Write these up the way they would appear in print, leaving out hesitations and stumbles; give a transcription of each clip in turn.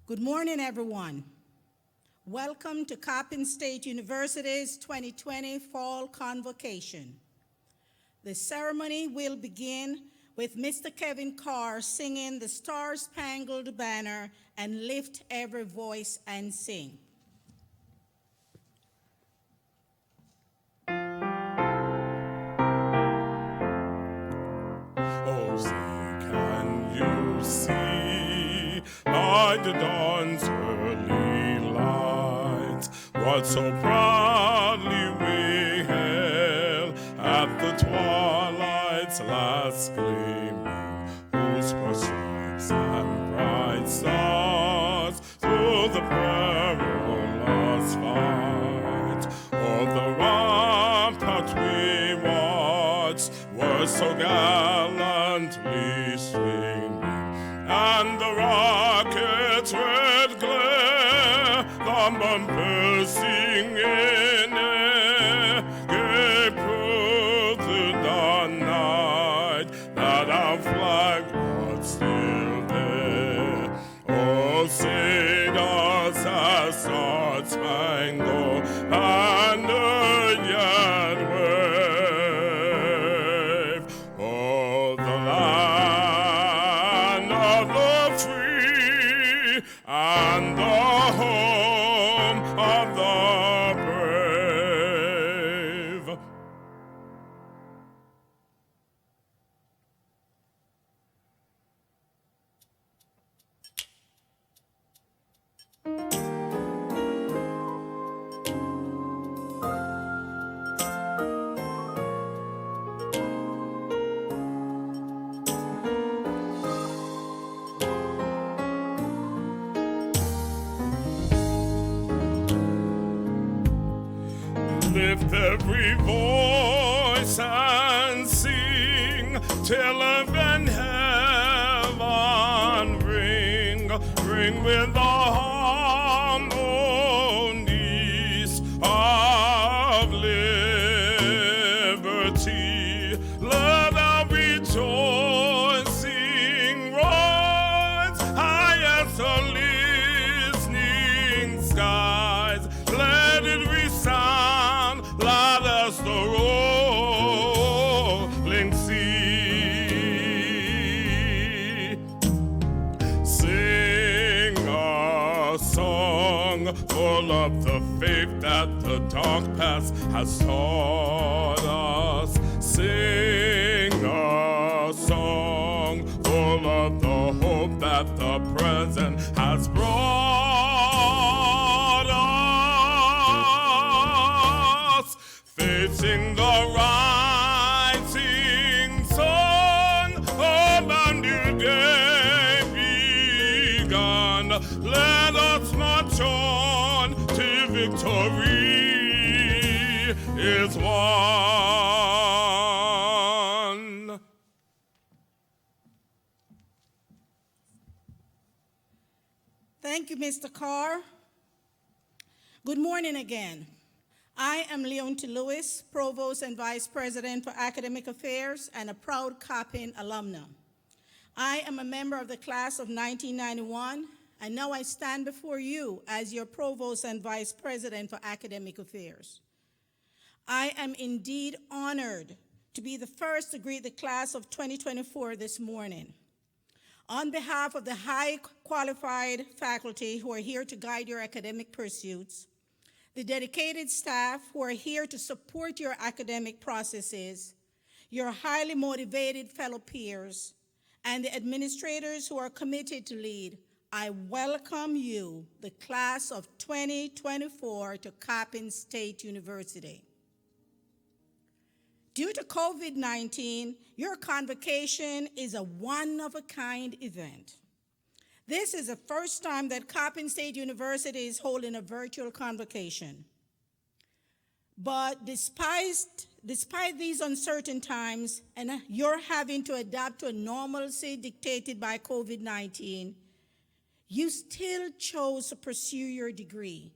Good morning, everyone. Welcome to Coppin State University's 2020 Fall Convocation. The ceremony will begin with Mr. Kevin Carr singing the Star-Spangled Banner and Lift Every Voice and Sing. Oh, see, can you see by the dawn's early light what so proudly we hailed at the twilight's last gleaming, whose stripes and bright stars through the perilous fight of the rampart we watched were so gallantly streaming, and the rocket's red glare, the bumpers singing air, gave proof to the night that our flag was still there. Oh, say does our star-spangled banner yet wave? Oh, the land of the free and the home of the brave. Lift every voice and sing till earth and heaven ring, ring with the harmonies of liberty. Let our rejoicing rise high as the listening skies. Let it resound loud as the rolling sea. Sing a song full of the faith that the dark past has taught us. Sing a song full of the hope that the present has brought us. Facing the rising sun of a new day begun, let us march on till victory is won. Thank you, Mr. Carr. Good morning again. I am Leonta Lewis, Provost and Vice President for Academic Affairs and a proud Coppin alumna. I am a member of the class of 1991, and now I stand before you as your Provost and Vice President for Academic Affairs. I am indeed honored to be the first to greet the class of 2024 this morning. On behalf of the high qualified faculty who are here to guide your academic pursuits, the dedicated staff who are here to support your academic processes, your highly motivated fellow peers, and the administrators who are committed to lead, I welcome you, the class of 2024, to Coppin State University. Due to COVID-19, your convocation is a one-of-a-kind event. This is the first time that Coppin State University is holding a virtual convocation. But despite these uncertain times and you're having to adapt to a normalcy dictated by COVID-19, you still chose to pursue your degree.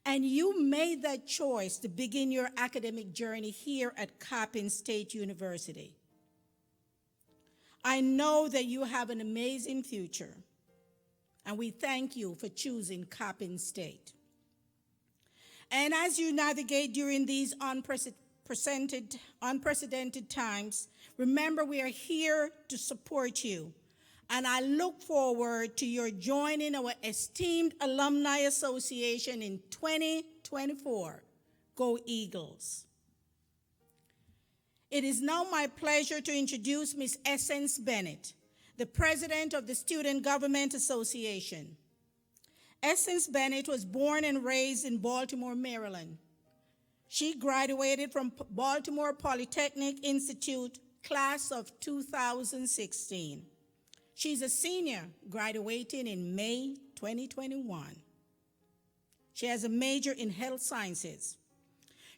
And you made that choice to begin your academic journey here at Coppin State University. I know that you have an amazing future. and we thank you for choosing Coppin State. And as you navigate during these unprecedented times, remember we are here to support you. And I look forward to your joining our esteemed Alumni Association in 2024. Go Eagles. It is now my pleasure to introduce Ms. Essence Bennett, the president of the Student Government Association. Essence Bennett was born and raised in Baltimore, Maryland. She graduated from Baltimore Polytechnic Institute, class of 2016. She's a senior, graduating in May 2021. She has a major in health sciences.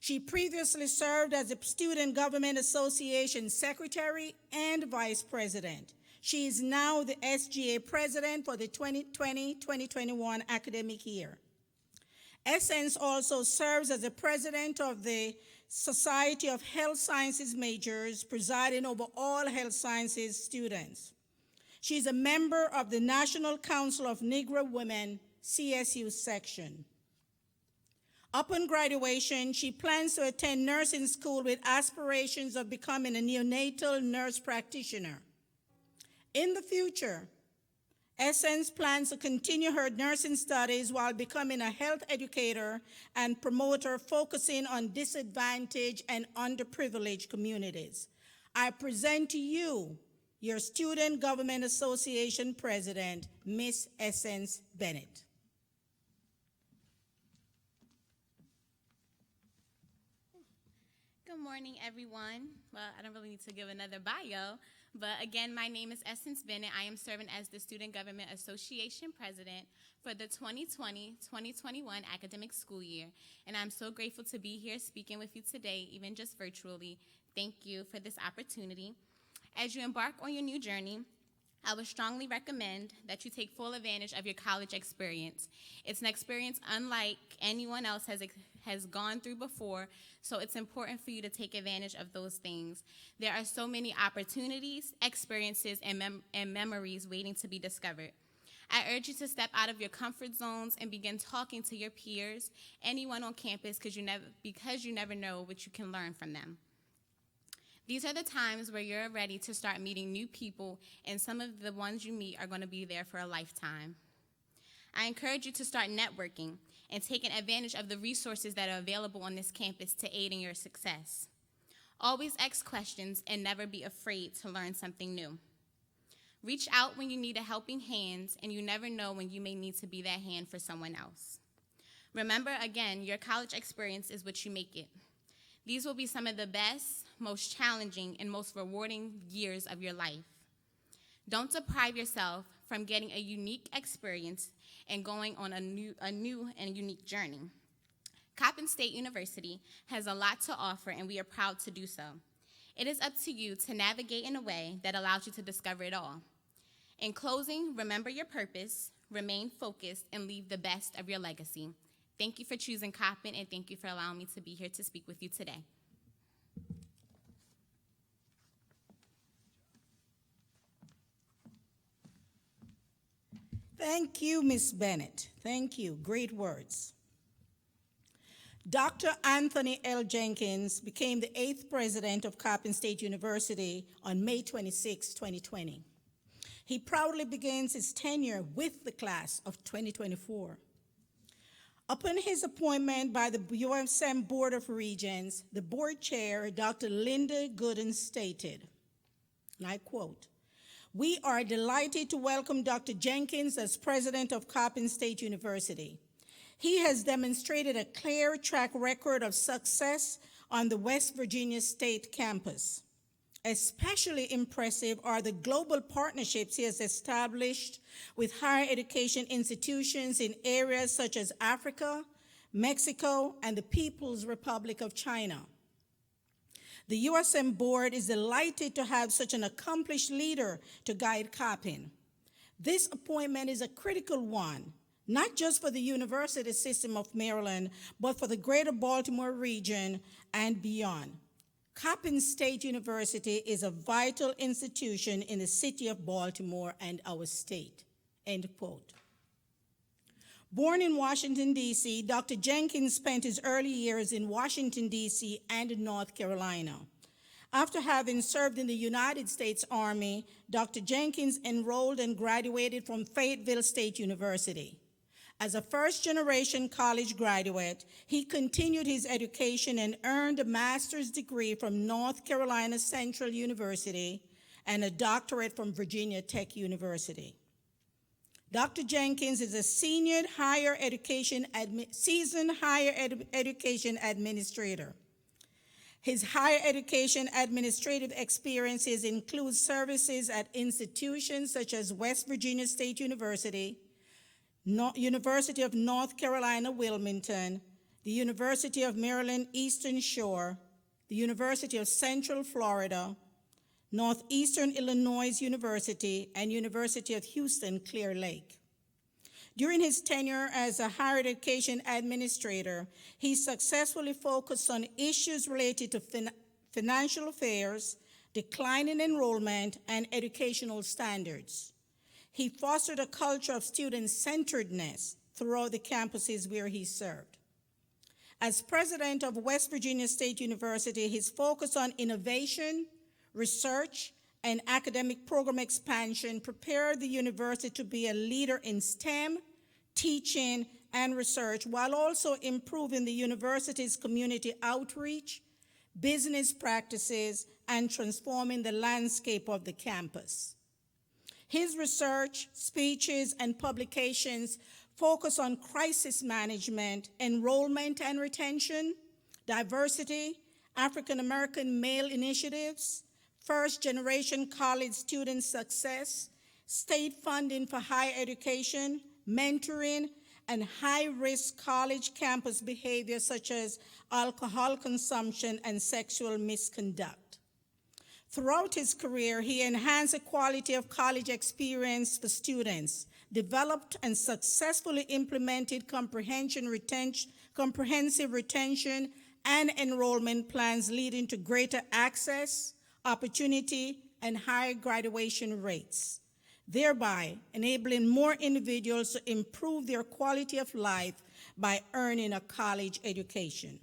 She previously served as the Student Government Association Secretary and Vice President. She is now the SGA President for the 2020-2021 academic year. Essence also serves as the President of the Society of Health Sciences Majors, presiding over all health sciences students. She is a member of the National Council of Negro Women, CSU section. Upon graduation, she plans to attend nursing school with aspirations of becoming a neonatal nurse practitioner. In the future, Essence plans to continue her nursing studies while becoming a health educator and promoter focusing on disadvantaged and underprivileged communities. I present to you your Student Government Association President, Ms. Essence Bennett. Good morning, everyone. Well, I don't really need to give another bio, but again, my name is Essence Bennett. I am serving as the Student Government Association President for the 2020-2021 academic school year, and I'm so grateful to be here speaking with you today, even just virtually. Thank you for this opportunity. As you embark on your new journey, I would strongly recommend that you take full advantage of your college experience. It's an experience unlike anyone else has gone through before, so it's important for you to take advantage of those things. There are so many opportunities, experiences, and memories waiting to be discovered. I urge you to step out of your comfort zones and begin talking to your peers, anyone on campus, because you never know what you can learn from them. These are the times where you're ready to start meeting new people, and some of the ones you meet are going to be there for a lifetime. I encourage you to start networking and taking advantage of the resources that are available on this campus to aid in your success. Always ask questions and never be afraid to learn something new. Reach out when you need a helping hand, and you never know when you may need to be that hand for someone else. Remember, again, your college experience is what you make it. These will be some of the best, most challenging, and most rewarding years of your life. Don't deprive yourself from getting a unique experience and going on a new and unique journey. Coppin State University has a lot to offer, and we are proud to do so. It is up to you to navigate in a way that allows you to discover it all. In closing, remember your purpose, remain focused, and leave the best of your legacy. Thank you for choosing Coppin, and thank you for allowing me to be here to speak with you today. Thank you, Ms. Bennett. Thank you. Great words. Dr. Anthony L Jenkins became the 8th president of Coppin State University on May 26, 2020. He proudly begins his tenure with the class of 2024. Upon his appointment by the USM Board of Regents, the board chair, Dr. Linda Gooden, stated, and I quote, "We are delighted to welcome Dr. Jenkins as president of Coppin State University. He has demonstrated a clear track record of success on the West Virginia State campus. Especially impressive are the global partnerships he has established with higher education institutions in areas such as Africa, Mexico, and the People's Republic of China. The USM board is delighted to have such an accomplished leader to guide Coppin. This appointment is a critical one, not just for the university system of Maryland, but for the greater Baltimore region and beyond. Coppin State University is a vital institution in the city of Baltimore and our state," end quote. Born in Washington, D.C., Dr. Jenkins spent his early years in Washington, D.C. and in North Carolina. After having served in the United States Army, Dr. Jenkins enrolled and graduated from Fayetteville State University. As a first-generation college graduate, he continued his education and earned a master's degree from North Carolina Central University and a doctorate from Virginia Tech University. Dr. Jenkins is a seasoned higher education administrator. His higher education administrative experiences include services at institutions such as West Virginia State University, University of North Carolina, Wilmington, the University of Maryland Eastern Shore, the University of Central Florida, Northeastern Illinois University, and University of Houston, Clear Lake. During his tenure as a higher education administrator, he successfully focused on issues related to financial affairs, declining enrollment, and educational standards. He fostered a culture of student-centeredness throughout the campuses where he served. As president of West Virginia State University, his focus on innovation, research, and academic program expansion prepared the university to be a leader in STEM, teaching, and research, while also improving the university's community outreach, business practices, and transforming the landscape of the campus. His research, speeches, and publications focus on crisis management, enrollment and retention, diversity, African American male initiatives, first-generation college student success, state funding for higher education, mentoring, and high-risk college campus behavior such as alcohol consumption and sexual misconduct. Throughout his career, he enhanced the quality of college experience for students, developed and successfully implemented comprehensive retention and enrollment plans leading to greater access, opportunity, and higher graduation rates, thereby enabling more individuals to improve their quality of life by earning a college education.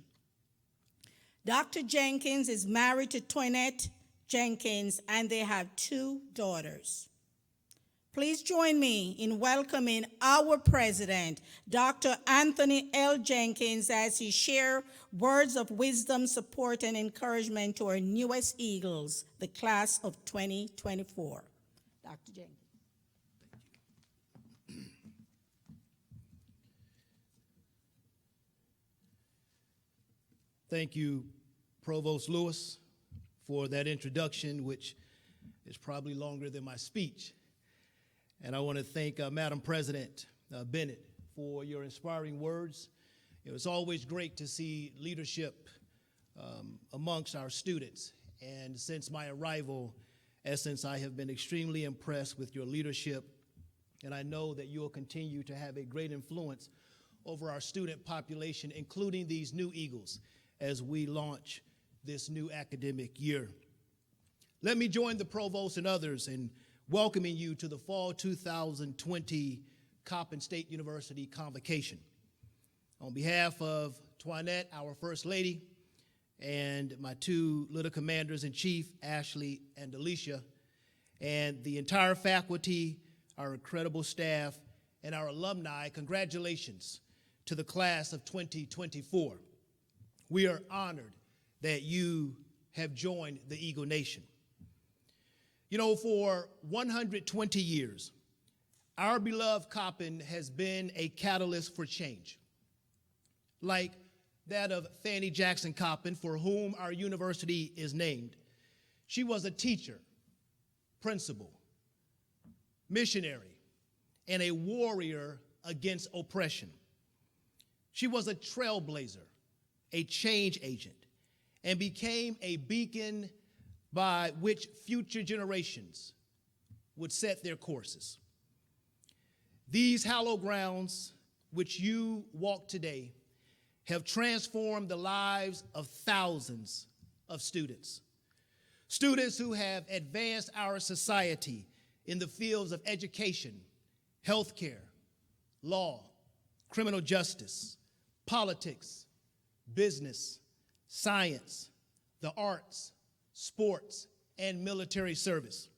Dr. Jenkins is married to Toinette Jenkins, and they have 2 daughters. Please join me in welcoming our president, Dr. Anthony L. Jenkins, as he shares words of wisdom, support, and encouragement to our newest Eagles, the class of 2024. Dr. Jenkins. Thank you, Provost Lewis, for that introduction, which is probably longer than my speech. And I want to thank Madam President Bennett for your inspiring words. It's always great to see leadership amongst our students. And since my arrival, Essence, I have been extremely impressed with your leadership. And I know that you'll continue to have a great influence over our student population, including these new Eagles, as we launch this new academic year. Let me join the provost and others in welcoming you to the Fall 2020 Coppin State University Convocation. On behalf of Toinette, our First Lady, and my 2 little commanders-in-chief, Ashley and Alicia, and the entire faculty, our incredible staff, and our alumni, congratulations to the class of 2024. We are honored that you have joined the Eagle Nation. You know, for 120 years, our beloved Coppin has been a catalyst for change, like that of Fannie Jackson Coppin, for whom our university is named. She was a teacher, principal, missionary, and a warrior against oppression. She was a trailblazer, a change agent, and became a beacon by which future generations would set their courses. These hallowed grounds which you walk today have transformed the lives of thousands of students. Students who have advanced our society in the fields of education, healthcare, law, criminal justice, politics, business, science, the arts, sports, and military service.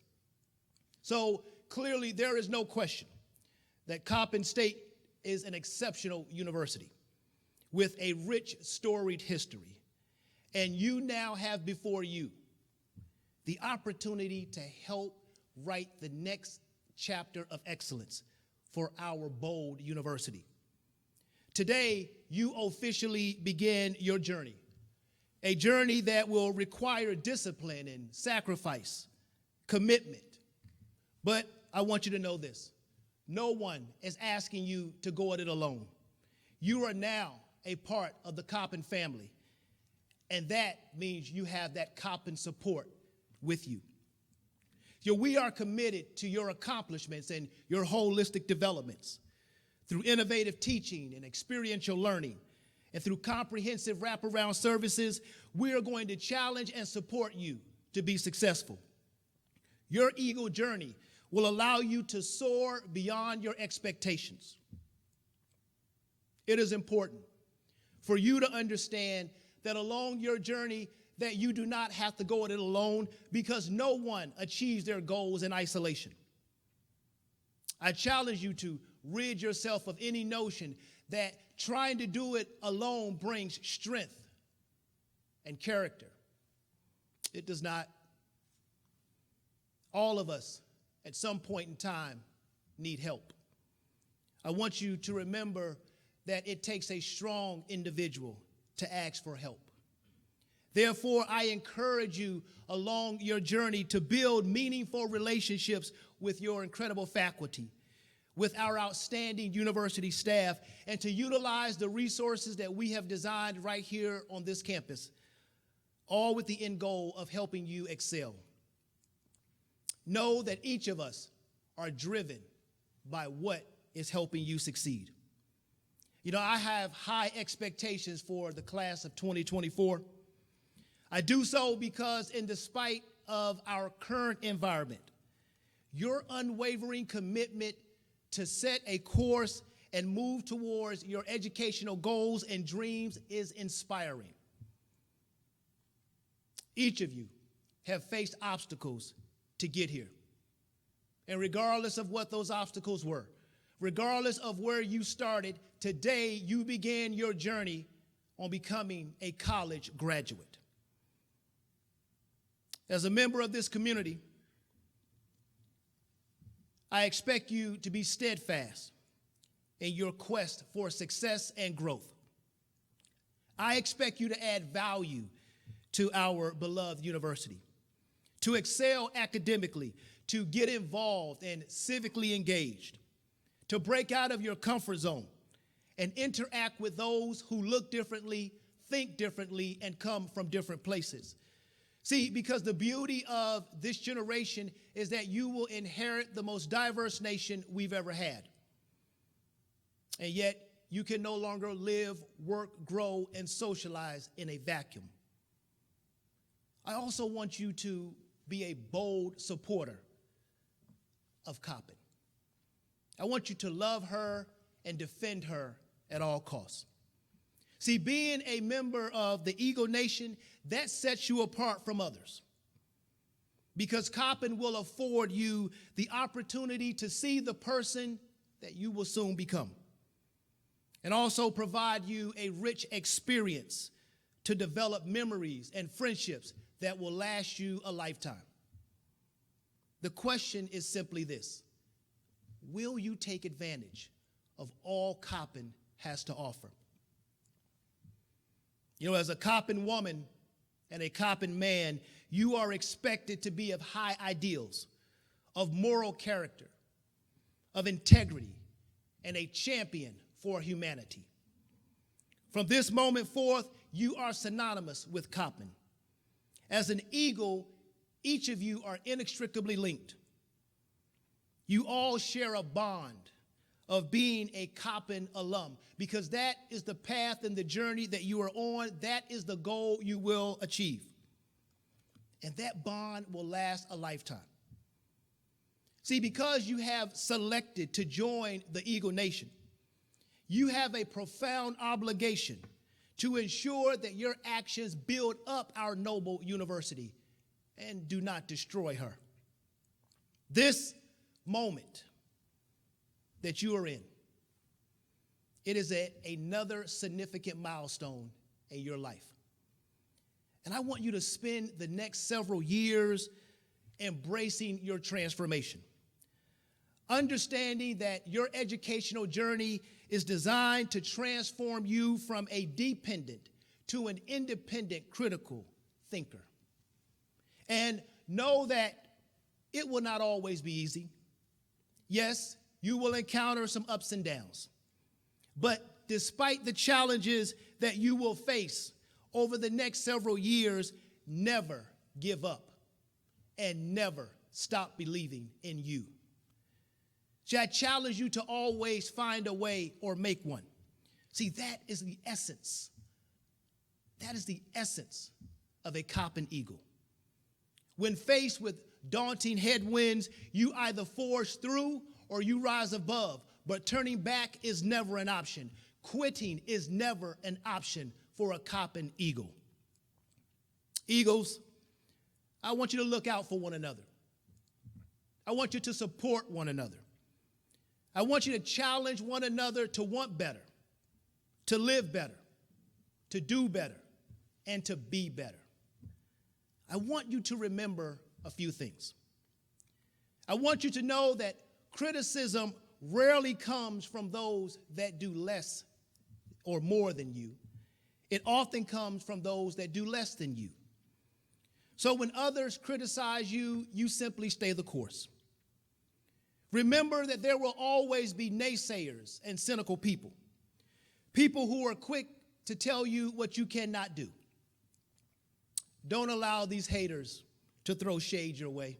So clearly there is no question that Coppin State is an exceptional university with a rich, storied history. And you now have before you the opportunity to help write the next chapter of excellence for our bold university. Today, you officially begin your journey, a journey that will require discipline and sacrifice, commitment. But I want you to know this. No one is asking you to go at it alone. You are now a part of the Coppin family, and that means you have that Coppin support with you. So we are committed to your accomplishments and your holistic developments through innovative teaching and experiential learning, and through comprehensive wraparound services. We are going to challenge and support you to be successful. Your Eagle journey will allow you to soar beyond your expectations. It is important for you to understand that along your journey that you do not have to go at it alone, because no one achieves their goals in isolation. I challenge you to rid yourself of any notion that trying to do it alone brings strength and character. It does not. All of us at some point in time need help. I want you to remember that it takes a strong individual to ask for help. Therefore, I encourage you along your journey to build meaningful relationships with your incredible faculty, with our outstanding university staff, and to utilize the resources that we have designed right here on this campus, all with the end goal of helping you excel. Know that each of us are driven by what is helping you succeed. You know, I have high expectations for the class of 2024. I do so because in despite of our current environment, your unwavering commitment to set a course and move towards your educational goals and dreams is inspiring. Each of you have faced obstacles to get here. And regardless of what those obstacles were, regardless of where you started, today you began your journey on becoming a college graduate. As a member of this community, I expect you to be steadfast in your quest for success and growth. I expect you to add value to our beloved university, to excel academically, to get involved and civically engaged, to break out of your comfort zone and interact with those who look differently, think differently, and come from different places. See, because the beauty of this generation is that you will inherit the most diverse nation we've ever had. And yet, you can no longer live, work, grow, and socialize in a vacuum. I also want you to be a bold supporter of Coppin. I want you to love her and defend her at all costs. See, being a member of the Eagle Nation, that sets you apart from others, because Coppin will afford you the opportunity to see the person that you will soon become, and also provide you a rich experience to develop memories and friendships that will last you a lifetime. The question is simply this: will you take advantage of all Coppin has to offer? You know, as a Coppin woman and a Coppin man, you are expected to be of high ideals, of moral character, of integrity, and a champion for humanity. From this moment forth, you are synonymous with Coppin. As an Eagle, each of you are inextricably linked. You all share a bond of being a Coppin alum, because that is the path and the journey that you are on. That is the goal you will achieve. And that bond will last a lifetime. See, because you have selected to join the Eagle Nation, you have a profound obligation to ensure that your actions build up our noble university and do not destroy her. This moment that you are in, it is another significant milestone in your life. And I want you to spend the next several years embracing your transformation, understanding that your educational journey is designed to transform you from a dependent to an independent critical thinker. And know that it will not always be easy. Yes, you will encounter some ups and downs. But despite the challenges that you will face over the next several years, never give up and never stop believing in you. So I challenge you to always find a way or make one. See, that is the essence. That is the essence of a cop and eagle. When faced with daunting headwinds, you either forge through or you rise above. But turning back is never an option. Quitting is never an option for a cop and eagle. Eagles, I want you to look out for one another. I want you to support one another. I want you to challenge one another to want better, to live better, to do better, and to be better. I want you to remember a few things. I want you to know that criticism rarely comes from those that do less or more than you. It often comes from those that do less than you. So when others criticize you, you simply stay the course. Remember that there will always be naysayers and cynical people, people who are quick to tell you what you cannot do. Don't allow these haters to throw shade your way.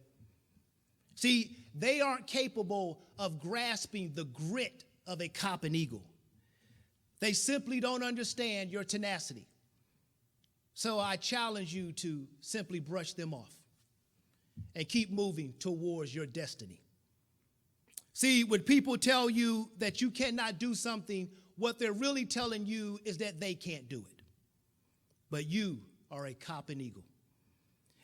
See, they aren't capable of grasping the grit of a cop and eagle. They simply don't understand your tenacity. So I challenge you to simply brush them off and keep moving towards your destiny. See, when people tell you that you cannot do something, what they're really telling you is that they can't do it. But you are a cop and eagle.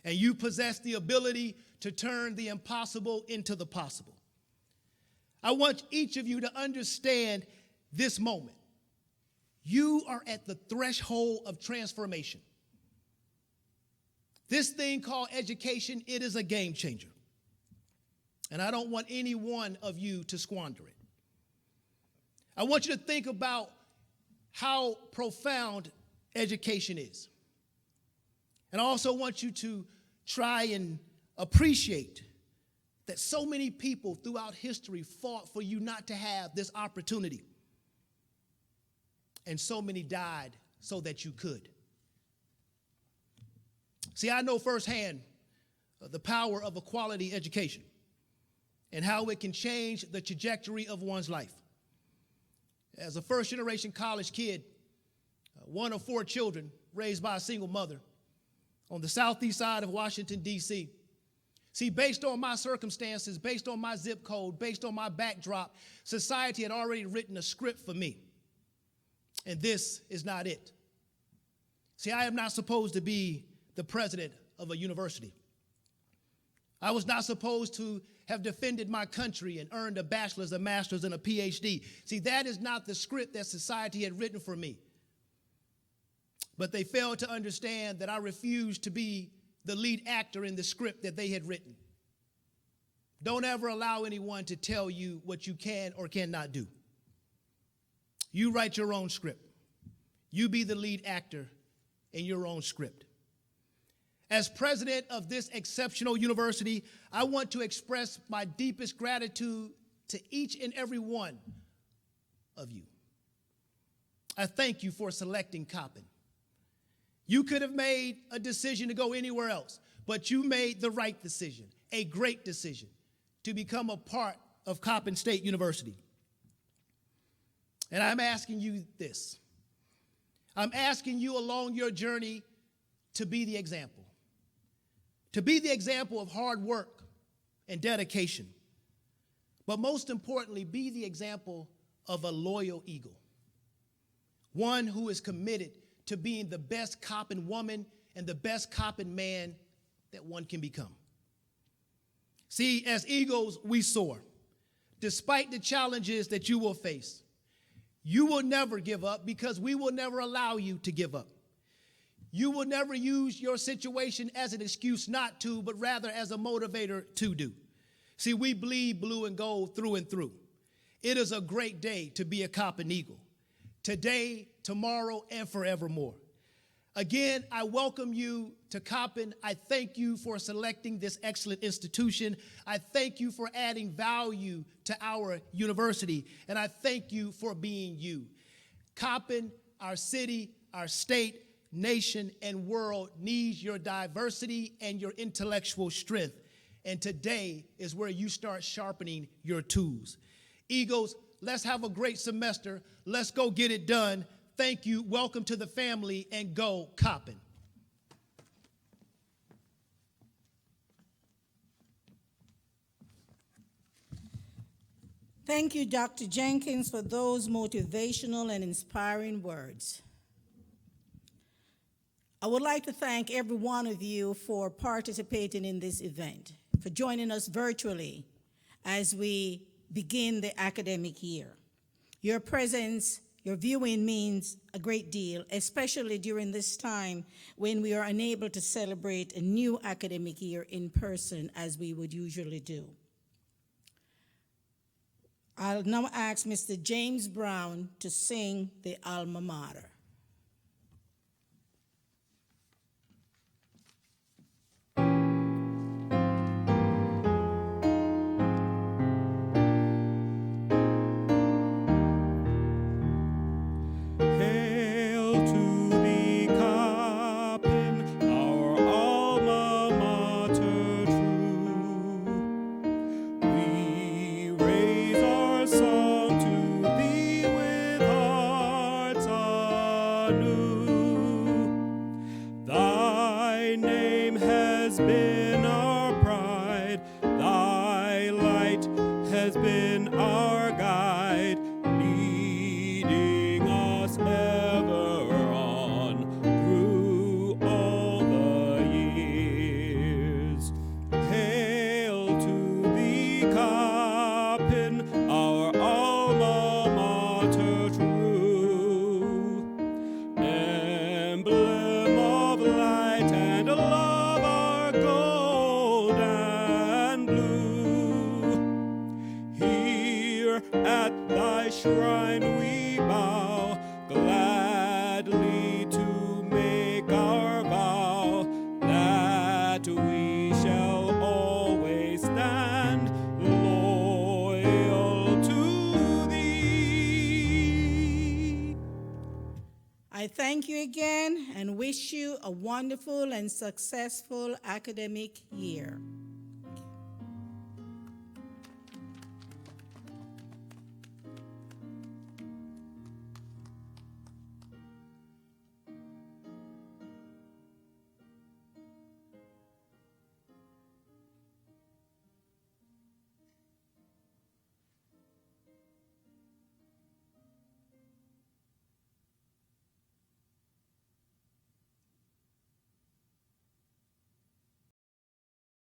And you possess the ability to turn the impossible into the possible. I want each of you to understand this moment. You are at the threshold of transformation. This thing called education, it is a game changer. And I don't want any one of you to squander it. I want you to think about how profound education is. And I also want you to try and appreciate that so many people throughout history fought for you not to have this opportunity. And so many died so that you could. See, I know firsthand the power of a quality education and how it can change the trajectory of one's life. As a first-generation college kid, one of 4 children raised by a single mother on the southeast side of Washington, D.C. See, based on my circumstances, based on my zip code, based on my backdrop, society had already written a script for me. And this is not it. See, I am not supposed to be the president of a university. I was not supposed to have defended my country and earned a bachelor's, a master's, and a PhD. See, that is not the script that society had written for me. But they failed to understand that I refused to be the lead actor in the script that they had written. Don't ever allow anyone to tell you what you can or cannot do. You write your own script. You be the lead actor in your own script. As president of this exceptional university, I want to express my deepest gratitude to each and every one of you. I thank you for selecting Coppin. You could have made a decision to go anywhere else, but you made the right decision, a great decision, to become a part of Coppin State University. And I'm asking you this. I'm asking you along your journey to be the example. To be the example of hard work and dedication. But most importantly, be the example of a loyal eagle. one who is committed to being the best Coppin woman and the best Coppin man that one can become. See, as eagles, we soar. Despite the challenges that you will face, you will never give up because we will never allow you to give up. You will never use your situation as an excuse not to, but rather as a motivator to do. See, we bleed blue and gold through and through. It is a great day to be a Coppin Eagle. Today, tomorrow, and forevermore. Again, I welcome you to Coppin. I thank you for selecting this excellent institution. I thank you for adding value to our university, and I thank you for being you. Coppin, our city, our state, nation, and world needs your diversity and your intellectual strength, and today is where you start sharpening your tools. Eagles, let's have a great semester. Let's go get it done. Thank you. Welcome to the family, and go Coppin. Thank you, Dr. Jenkins, for those motivational and inspiring words. I would like to thank every one of you for participating in this event, for joining us virtually as we begin the academic year. Your presence, your viewing means a great deal, especially during this time when we are unable to celebrate a new academic year in person as we would usually do. I'll now ask Mr. James Brown to sing the alma mater. Shrine we bow, gladly to make our vow, that we shall always stand loyal to thee. I thank you again and wish you a wonderful and successful academic year.